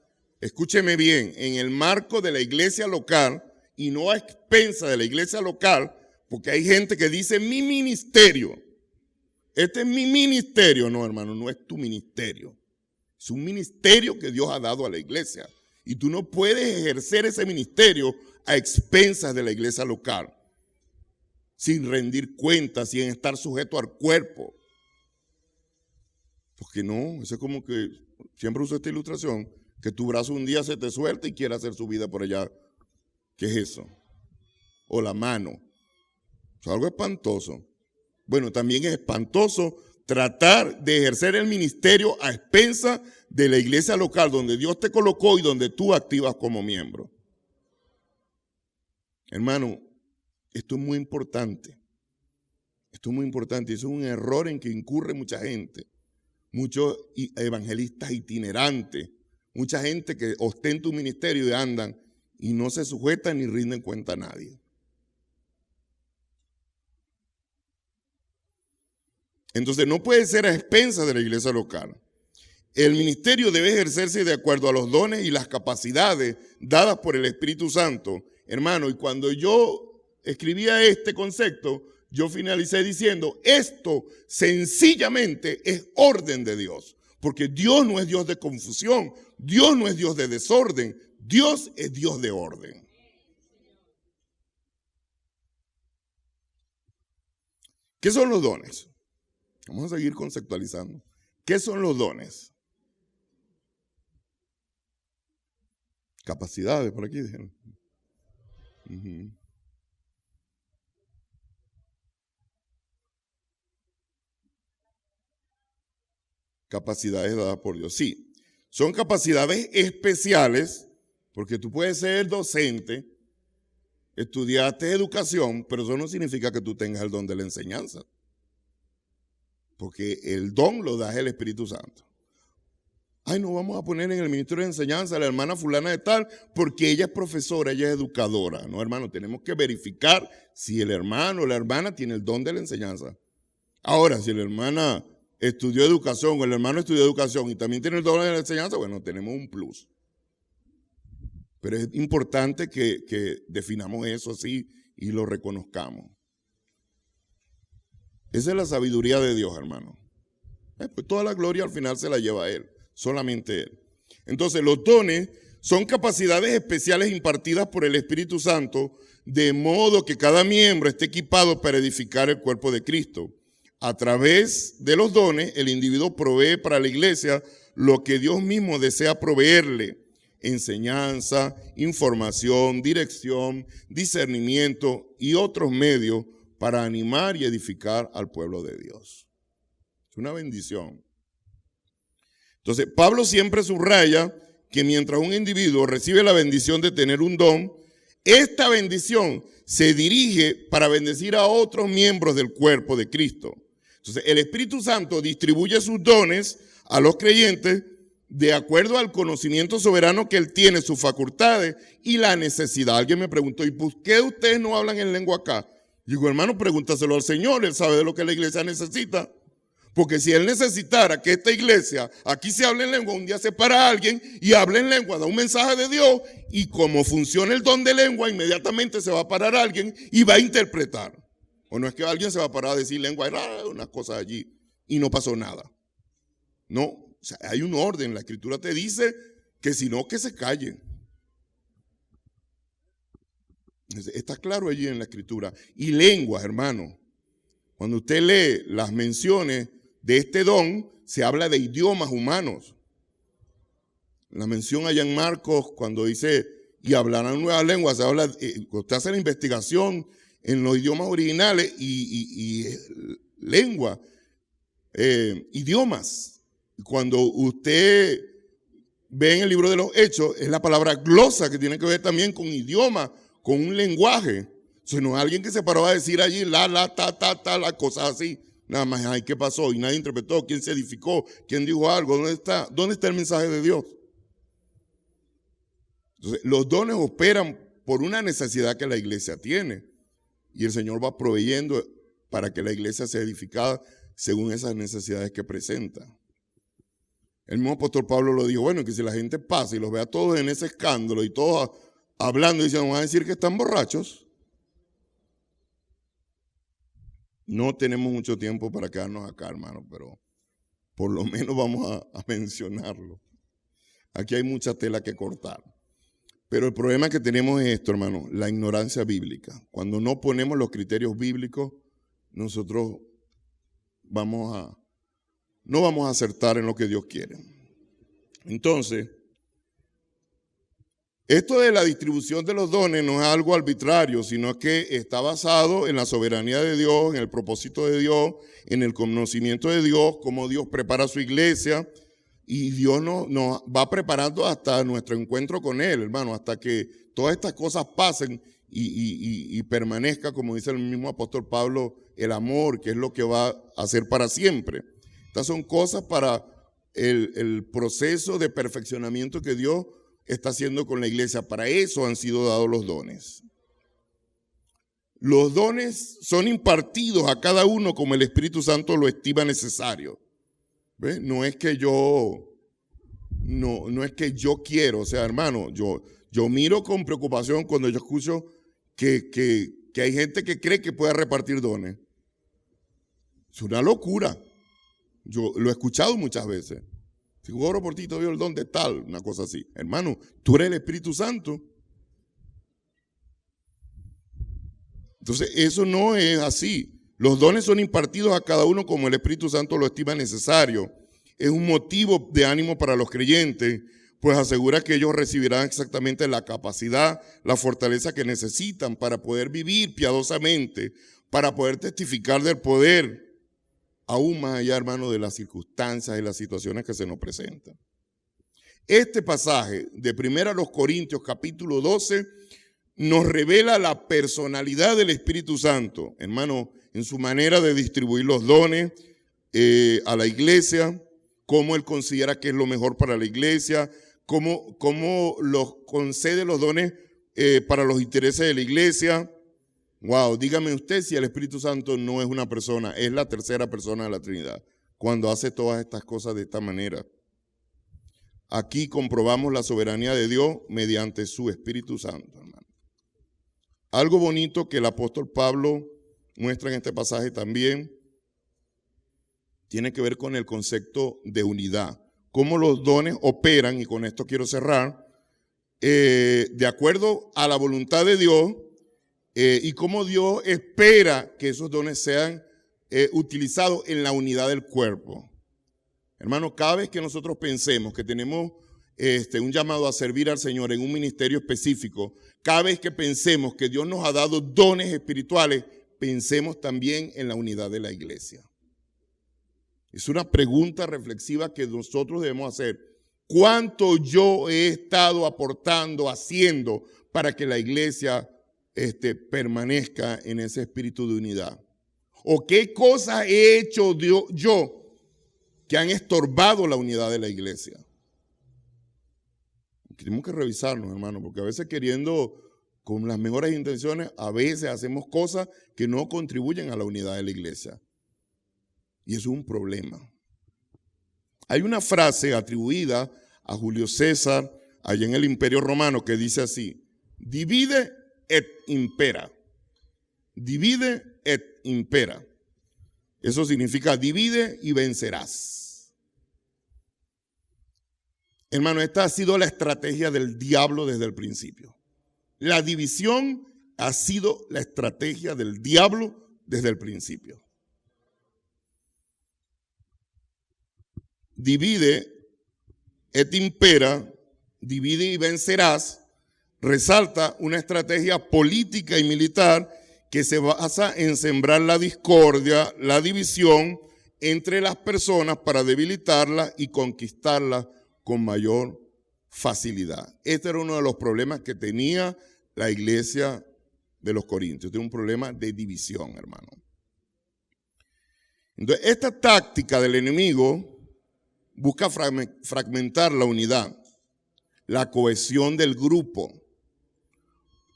escúcheme bien, en el marco de la iglesia local y no a expensa de la iglesia local, porque hay gente que dice mi ministerio. Este es mi ministerio. No, hermano, no es tu ministerio. Es un ministerio que Dios ha dado a la iglesia. Y tú no puedes ejercer ese ministerio a expensas de la iglesia local, sin rendir cuentas, sin estar sujeto al cuerpo. Porque no, eso es como que, siempre uso esta ilustración, que tu brazo un día se te suelta y quiere hacer su vida por allá. ¿Qué es eso? O la mano. Es algo espantoso. Bueno, también es espantoso tratar de ejercer el ministerio a expensas de la iglesia local donde Dios te colocó y donde tú activas como miembro. Hermano, esto es muy importante. Esto es muy importante. Eso es un error en que incurre mucha gente. Muchos evangelistas itinerantes. Mucha gente que ostenta un ministerio y andan y no se sujetan ni rinden cuenta a nadie. Entonces no puede ser a expensas de la iglesia local. El ministerio debe ejercerse de acuerdo a los dones y las capacidades dadas por el Espíritu Santo. Hermano, y cuando yo escribía este concepto, yo finalicé diciendo, esto sencillamente es orden de Dios. Porque Dios no es Dios de confusión, Dios no es Dios de desorden, Dios es Dios de orden. ¿Qué son los dones? Vamos a seguir conceptualizando. ¿Qué son los dones? Capacidades, por aquí dijeron. Capacidades dadas por Dios. Sí, son capacidades especiales, porque tú puedes ser docente, estudiaste educación, pero eso no significa que tú tengas el don de la enseñanza. Porque el don lo da el Espíritu Santo. Ay, no vamos a poner en el ministerio de enseñanza a la hermana fulana de tal, porque ella es profesora, ella es educadora. No, hermano, tenemos que verificar si el hermano o la hermana tiene el don de la enseñanza. Ahora, si la hermana estudió educación o el hermano estudió educación y también tiene el don de la enseñanza, bueno, tenemos un plus. Pero es importante que definamos eso así y lo reconozcamos. Esa es la sabiduría de Dios, hermano. Pues toda la gloria al final se la lleva a Él, solamente Él. Entonces, los dones son capacidades especiales impartidas por el Espíritu Santo, de modo que cada miembro esté equipado para edificar el cuerpo de Cristo. A través de los dones, el individuo provee para la iglesia lo que Dios mismo desea proveerle: enseñanza, información, dirección, discernimiento y otros medios para animar y edificar al pueblo de Dios. Es una bendición. Entonces, Pablo siempre subraya que mientras un individuo recibe la bendición de tener un don, esta bendición se dirige para bendecir a otros miembros del cuerpo de Cristo. Entonces, el Espíritu Santo distribuye sus dones a los creyentes de acuerdo al conocimiento soberano que Él tiene, sus facultades y la necesidad. Alguien me preguntó, ¿y por qué ustedes no hablan en lengua acá? Digo, hermano, pregúntaselo al Señor, Él sabe de lo que la iglesia necesita. Porque si Él necesitara que esta iglesia aquí se hable en lengua, un día se para alguien y habla en lengua, da un mensaje de Dios, y como funciona el don de lengua, inmediatamente se va a parar alguien y va a interpretar. O no es que alguien se va a parar a decir lengua, unas cosas allí, y no pasó nada. No, o sea, hay un orden. La Escritura te dice que si no, que se callen. Está claro allí en la Escritura. Y lenguas, hermano. Cuando usted lee las menciones de este don, se habla de idiomas humanos. La mención allá en Marcos, cuando dice, y hablarán nuevas lenguas, se habla, usted hace la investigación en los idiomas originales y lengua, idiomas. Cuando usted ve en el libro de los Hechos, es la palabra glosa, que tiene que ver también con idioma, con un lenguaje. O sea, no es alguien que se paró a decir allí ta, las cosas así. Nada más, ay, ¿qué pasó? Y nadie interpretó, ¿quién se edificó? ¿Quién dijo algo? ¿Dónde está? ¿Dónde está el mensaje de Dios? Entonces, los dones operan por una necesidad que la iglesia tiene. Y el Señor va proveyendo para que la iglesia sea edificada según esas necesidades que presenta. El mismo apóstol Pablo lo dijo, bueno, que si la gente pasa y los ve a todos en ese escándalo y todos hablando y diciendo, van a decir que están borrachos. No tenemos mucho tiempo para quedarnos acá, hermano, pero por lo menos vamos a mencionarlo. Aquí hay mucha tela que cortar. Pero el problema que tenemos es esto, hermano, la ignorancia bíblica. Cuando no ponemos los criterios bíblicos, nosotros no vamos a acertar en lo que Dios quiere. Entonces, esto de la distribución de los dones no es algo arbitrario, sino que está basado en la soberanía de Dios, en el propósito de Dios, en el conocimiento de Dios, cómo Dios prepara su iglesia, y Dios nos va preparando hasta nuestro encuentro con Él, hermano, hasta que todas estas cosas pasen y permanezca, como dice el mismo apóstol Pablo, el amor, que es lo que va a hacer para siempre. Estas son cosas para el proceso de perfeccionamiento que Dios está haciendo con la iglesia. Para eso han sido dados los dones. Los dones son impartidos a cada uno como el Espíritu Santo lo estima necesario. ¿Ves? No es que yo quiero, o sea, hermano, yo miro con preocupación cuando yo escucho que hay gente que cree que puede repartir dones. Es una locura. Yo lo he escuchado muchas veces. Si oro por ti, te doy el don de tal, una cosa así. Hermano, tú eres el Espíritu Santo. Entonces, eso no es así. Los dones son impartidos a cada uno como el Espíritu Santo lo estima necesario. Es un motivo de ánimo para los creyentes, pues asegura que ellos recibirán exactamente la capacidad, la fortaleza que necesitan para poder vivir piadosamente, para poder testificar del poder, aún más allá, hermano, de las circunstancias y las situaciones que se nos presentan. Este pasaje de 1 Corintios capítulo 12 nos revela la personalidad del Espíritu Santo, hermano, en su manera de distribuir los dones a la iglesia, cómo Él considera que es lo mejor para la iglesia, cómo los concede los dones para los intereses de la iglesia. Wow, dígame usted si el Espíritu Santo no es una persona, es la tercera persona de la Trinidad, cuando hace todas estas cosas de esta manera. Aquí comprobamos la soberanía de Dios mediante su Espíritu Santo, hermano. Algo bonito que el apóstol Pablo muestra en este pasaje también tiene que ver con el concepto de unidad. Cómo los dones operan, y con esto quiero cerrar, de acuerdo a la voluntad de Dios, y cómo Dios espera que esos dones sean utilizados en la unidad del cuerpo. Hermano, cada vez que nosotros pensemos que tenemos un llamado a servir al Señor en un ministerio específico, cada vez que pensemos que Dios nos ha dado dones espirituales, pensemos también en la unidad de la iglesia. Es una pregunta reflexiva que nosotros debemos hacer. ¿Cuánto yo he estado aportando, haciendo para que la iglesia permanezca en ese espíritu de unidad? ¿O qué cosas he hecho yo que han estorbado la unidad de la iglesia? Tenemos que revisarnos, hermano, porque a veces queriendo, con las mejores intenciones, a veces hacemos cosas que no contribuyen a la unidad de la iglesia. Y eso es un problema. Hay una frase atribuida a Julio César, allá en el Imperio Romano, que dice así: divide et impera. Divide et impera. Eso significa divide y vencerás. Hermano, esta ha sido la estrategia del diablo desde el principio. La división ha sido la estrategia del diablo desde el principio. Divide et impera, divide y vencerás, resalta una estrategia política y militar que se basa en sembrar la discordia, la división entre las personas para debilitarlas y conquistarlas con mayor facilidad. Este era uno de los problemas que tenía la iglesia de los Corintios. Este es un problema de división, hermano. Entonces, esta táctica del enemigo busca fragmentar la unidad, la cohesión del grupo,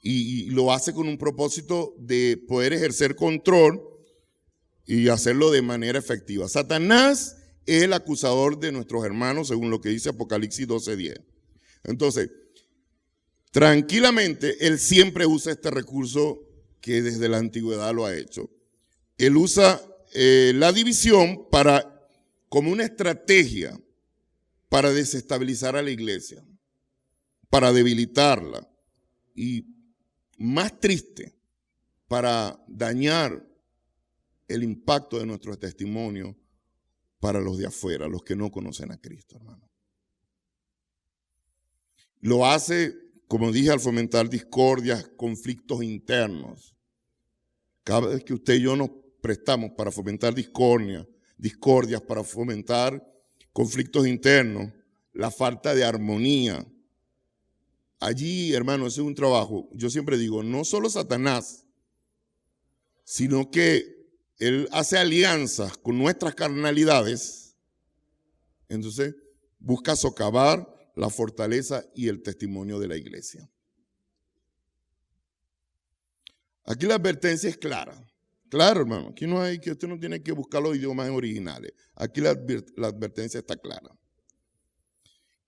y lo hace con un propósito de poder ejercer control y hacerlo de manera efectiva. Satanás es el acusador de nuestros hermanos, según lo que dice Apocalipsis 12:10. Entonces, tranquilamente, él siempre usa este recurso que desde la antigüedad lo ha hecho. Él usa la división como una estrategia para desestabilizar a la iglesia, para debilitarla, y más triste, para dañar el impacto de nuestro testimonio para los de afuera, los que no conocen a Cristo, hermano. Lo hace, como dije, al fomentar discordias, conflictos internos. Cada vez que usted y yo nos prestamos para fomentar discordias, para fomentar conflictos internos, la falta de armonía. Allí, hermano, ese es un trabajo. Yo siempre digo, no solo Satanás, sino que él hace alianzas con nuestras carnalidades. Entonces, busca socavar la fortaleza y el testimonio de la iglesia. Aquí la advertencia es clara. Claro, hermano, aquí no hay que usted no tiene que buscar los idiomas originales. Aquí la advertencia está clara.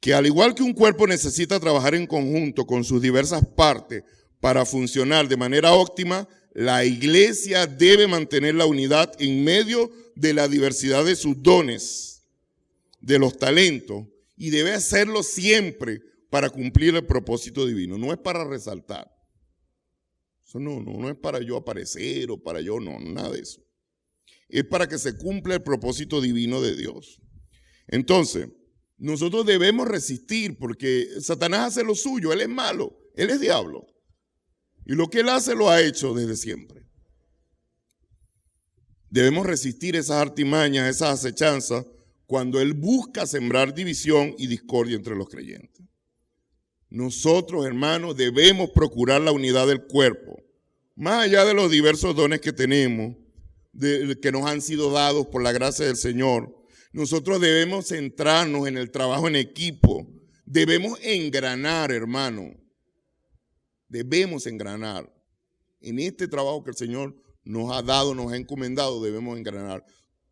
Que al igual que un cuerpo necesita trabajar en conjunto con sus diversas partes para funcionar de manera óptima, la iglesia debe mantener la unidad en medio de la diversidad de sus dones, de los talentos, y debe hacerlo siempre para cumplir el propósito divino. No es para resaltar. Eso no es para yo aparecer o para yo, no, nada de eso. Es para que se cumpla el propósito divino de Dios. Entonces, nosotros debemos resistir porque Satanás hace lo suyo, él es malo, él es diablo. Y lo que él hace lo ha hecho desde siempre. Debemos resistir esas artimañas, esas acechanzas, cuando él busca sembrar división y discordia entre los creyentes. Nosotros, hermanos, debemos procurar la unidad del cuerpo, más allá de los diversos dones que tenemos, que nos han sido dados por la gracia del Señor. Nosotros debemos centrarnos en el trabajo en equipo. Debemos engranar, hermano. Debemos engranar. En este trabajo que el Señor nos ha dado, nos ha encomendado, debemos engranar.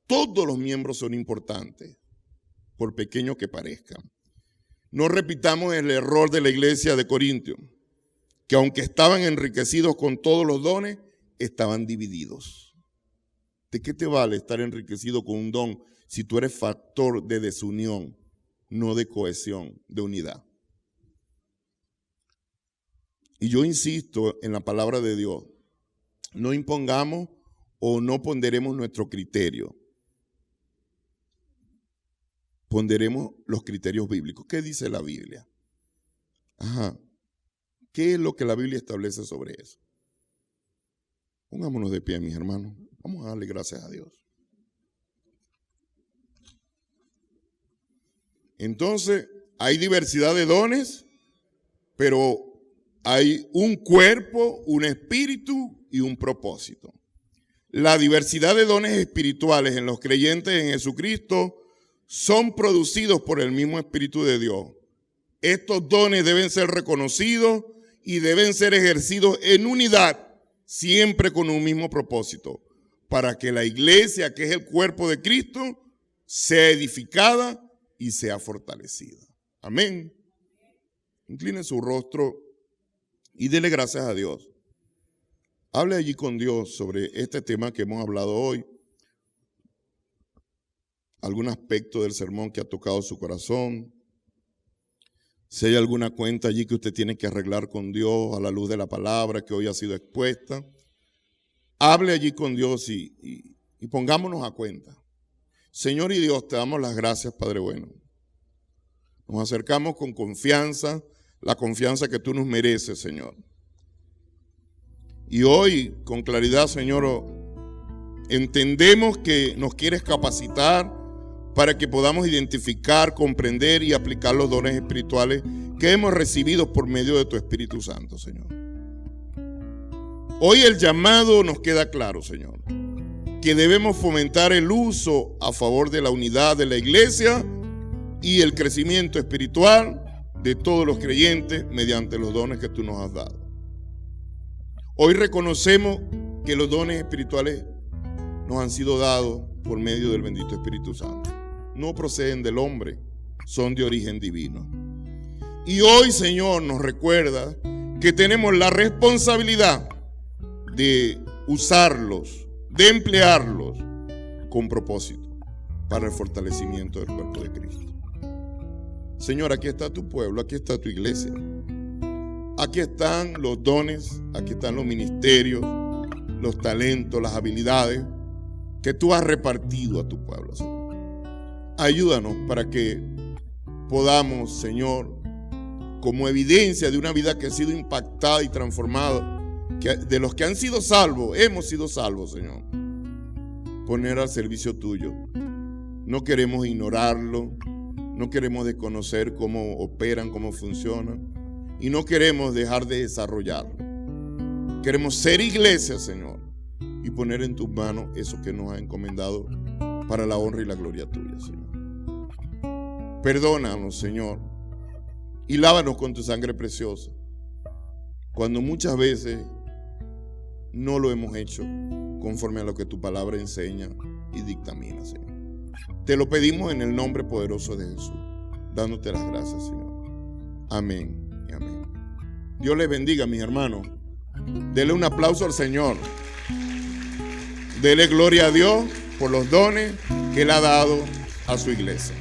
Todos los miembros son importantes, por pequeños que parezcan. No repitamos el error de la iglesia de Corintios, que aunque estaban enriquecidos con todos los dones, estaban divididos. ¿De qué te vale estar enriquecido con un don si tú eres factor de desunión, no de cohesión, de unidad? Y yo insisto en la palabra de Dios, no impongamos o no ponderemos nuestro criterio. Ponderemos los criterios bíblicos. ¿Qué dice la Biblia? ¿Qué es lo que la Biblia establece sobre eso? Pongámonos de pie, mis hermanos. Vamos a darle gracias a Dios. Entonces, hay diversidad de dones, pero hay un cuerpo, un espíritu y un propósito. La diversidad de dones espirituales en los creyentes en Jesucristo son producidos por el mismo Espíritu de Dios. Estos dones deben ser reconocidos y deben ser ejercidos en unidad, siempre con un mismo propósito, para que la iglesia, que es el cuerpo de Cristo, sea edificada y sea fortalecida. Amén. Incline su rostro y dele gracias a Dios. Hable allí con Dios sobre este tema que hemos hablado hoy. Algún aspecto del sermón que ha tocado su corazón. Si hay alguna cuenta allí que usted tiene que arreglar con Dios a la luz de la palabra que hoy ha sido expuesta, hable allí con Dios y pongámonos a cuenta. Señor y Dios, te damos las gracias, Padre bueno. Nos acercamos con confianza, la confianza que tú nos mereces, Señor. Y hoy, con claridad, Señor, entendemos que nos quieres capacitar para que podamos identificar, comprender y aplicar los dones espirituales que hemos recibido por medio de tu Espíritu Santo, Señor. Hoy el llamado nos queda claro, Señor, que debemos fomentar el uso a favor de la unidad de la iglesia y el crecimiento espiritual de todos los creyentes mediante los dones que tú nos has dado. Hoy reconocemos que los dones espirituales nos han sido dados por medio del bendito Espíritu Santo. No proceden del hombre, son de origen divino. Y hoy, Señor, nos recuerda que tenemos la responsabilidad de usarlos, de emplearlos con propósito para el fortalecimiento del cuerpo de Cristo. Señor, aquí está tu pueblo, aquí está tu iglesia. Aquí están los dones, aquí están los ministerios, los talentos, las habilidades que tú has repartido a tu pueblo, Señor. Ayúdanos para que podamos, Señor, como evidencia de una vida que ha sido impactada y transformada, de los que han sido salvos, hemos sido salvos, Señor, poner al servicio tuyo. No queremos ignorarlo, no queremos desconocer cómo operan, cómo funcionan, y no queremos dejar de desarrollarlo. Queremos ser iglesia, Señor, y poner en tus manos eso que nos ha encomendado para la honra y la gloria tuya, Señor. Perdónanos, Señor, y lávanos con tu sangre preciosa, cuando muchas veces no lo hemos hecho conforme a lo que tu palabra enseña y dictamina, Señor. Te lo pedimos en el nombre poderoso de Jesús, dándote las gracias, Señor. Amén y amén. Dios les bendiga, mis hermanos. Dele un aplauso al Señor. Dele gloria a Dios por los dones que Él ha dado a su iglesia.